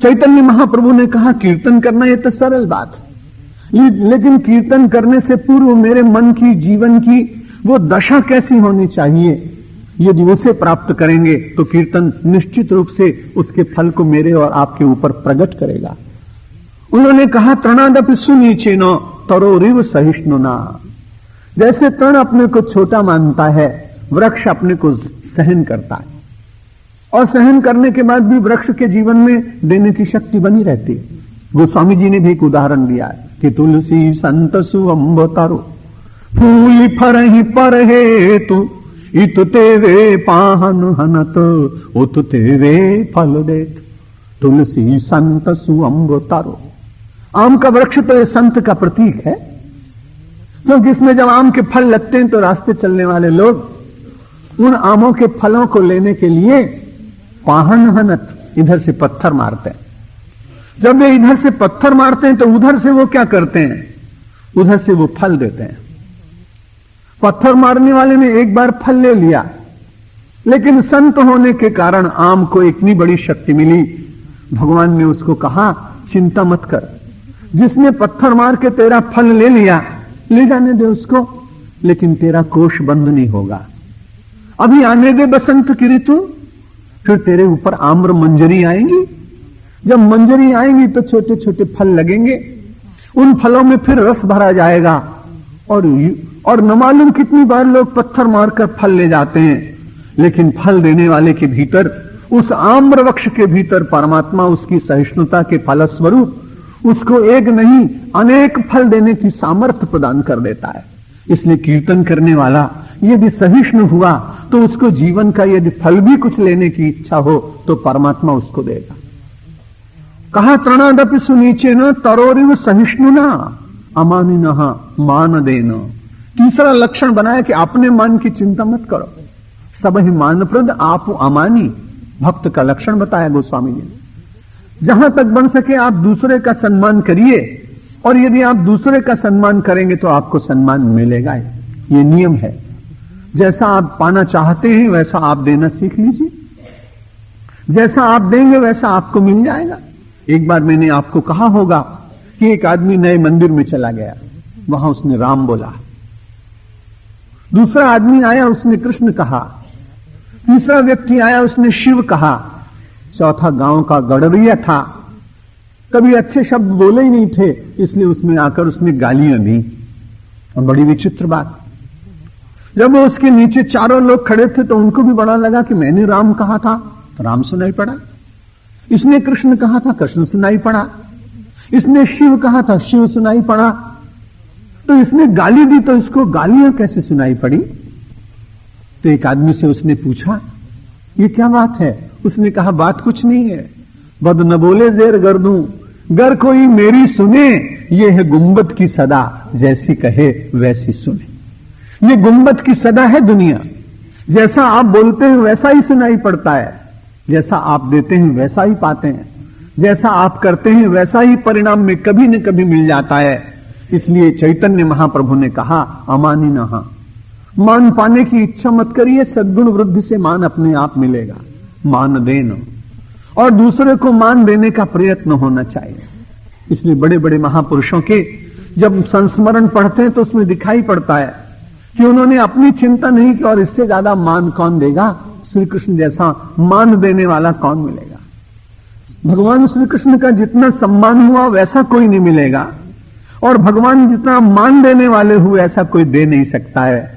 चैतन्य महाप्रभु ने कहा कीर्तन करना ये तो सरल बात है, लेकिन कीर्तन करने से पूर्व मेरे मन की, जीवन की वो दशा कैसी होनी चाहिए, यदि उसे प्राप्त करेंगे तो कीर्तन निश्चित रूप से उसके फल को मेरे और आपके ऊपर प्रकट करेगा। उन्होंने कहा तृणादपि सुनीचे न तरोरिव सहिष्णुना। जैसे तृण अपने को छोटा मानता है, वृक्ष अपने को सहन करता है, और सहन करने के बाद भी वृक्ष के जीवन में देने की शक्ति बनी रहती है। गोस्वामी जी ने भी एक उदाहरण दिया है कि तुलसी संत सुअंब तारो फूल फरहि पर हे तू इत तेरे पाहन हनत उत तेरे फल देत। तुलसी संत सुअंब तारो। आम का वृक्ष तो ये संत का प्रतीक है, क्योंकि इसमें जब आम के फल लगते हैं तो रास्ते चलने वाले लोग उन आमों के फलों को लेने के लिए पाहन हनत इधर से पत्थर मारते हैं। जब वे इधर से पत्थर मारते हैं तो उधर से वो क्या करते हैं, उधर से वो फल देते हैं। पत्थर मारने वाले ने एक बार फल ले लिया, लेकिन संत होने के कारण आम को इतनी बड़ी शक्ति मिली, भगवान ने उसको कहा चिंता मत कर, जिसने पत्थर मार के तेरा फल ले लिया ले जाने दे उसको, लेकिन तेरा कोष बंद नहीं होगा। अभी आने दे बसंत की ऋतु, फिर तेरे ऊपर आम्र मंजरी आएंगी। जब मंजरी आएंगी तो छोटे छोटे फल लगेंगे, उन फलों में फिर रस भरा जाएगा, और न मालूम कितनी बार लोग पत्थर मारकर फल ले जाते हैं, लेकिन फल देने वाले के भीतर, उस आम्र वृक्ष के भीतर परमात्मा उसकी सहिष्णुता के फलस्वरूप उसको एक नहीं अनेक फल देने की सामर्थ्य प्रदान कर देता है। इसलिए कीर्तन करने वाला यदि सहिष्णु हुआ तो उसको जीवन का यदि फल भी कुछ लेने की इच्छा हो तो परमात्मा उसको देगा। कहा तृणादपि सुनीचे न तरोरिव सहिष्णुना अमानिन मान देन। तीसरा लक्षण बनाया कि अपने मान की चिंता मत करो, सब ही मानप्रद आप अमानी। भक्त का लक्षण बताया गोस्वामी जी ने। जहां तक बन सके आप दूसरे का सम्मान करिए, और यदि आप दूसरे का सम्मान करेंगे तो आपको सम्मान मिलेगा। ये नियम है, जैसा आप पाना चाहते हैं वैसा आप देना सीख लीजिए, जैसा आप देंगे वैसा आपको मिल जाएगा। एक बार मैंने आपको कहा होगा कि एक आदमी नए मंदिर में चला गया, वहां उसने राम बोला, दूसरा आदमी आया उसने कृष्ण कहा, तीसरा व्यक्ति आया उसने शिव कहा, चौथा गांव का गडरिया था, कभी अच्छे शब्द बोले ही नहीं थे, इसलिए उसमें आकर उसने गालियां दी। और बड़ी विचित्र बात, जब वो उसके नीचे चारों लोग खड़े थे तो उनको भी बड़ा लगा कि मैंने राम कहा था तो राम सुनाई पड़ा, इसने कृष्ण कहा था कृष्ण सुनाई पड़ा, इसने शिव कहा था शिव सुनाई पड़ा, तो इसने गाली दी तो इसको गालियां कैसे सुनाई पड़ी। तो एक आदमी से उसने पूछा ये क्या बात है। उसने कहा बात कुछ नहीं है, बद न बोले जेर कर दूं, गर कोई मेरी सुने, ये है गुंबद की सदा, जैसी कहे वैसी सुने। ये गुंबद की सदा है दुनिया, जैसा आप बोलते हैं वैसा ही सुनाई पड़ता है, जैसा आप देते हैं वैसा ही पाते हैं, जैसा आप करते हैं वैसा ही परिणाम में कभी न कभी मिल जाता है। इसलिए चैतन्य महाप्रभु ने कहा अमानी नहा, मान पाने की इच्छा मत करिए, सद्गुण वृद्धि से मान अपने आप मिलेगा। मान देना और दूसरे को मान देने का प्रयत्न होना चाहिए। इसलिए बड़े बड़े महापुरुषों के जब संस्मरण पढ़ते हैं तो उसमें दिखाई पड़ता है कि उन्होंने अपनी चिंता नहीं की, और इससे ज्यादा मान कौन देगा, श्री कृष्ण जैसा मान देने वाला कौन मिलेगा। भगवान श्री कृष्ण का जितना सम्मान हुआ वैसा कोई नहीं मिलेगा, और भगवान जितना मान देने वाले हुए ऐसा कोई दे नहीं सकता है।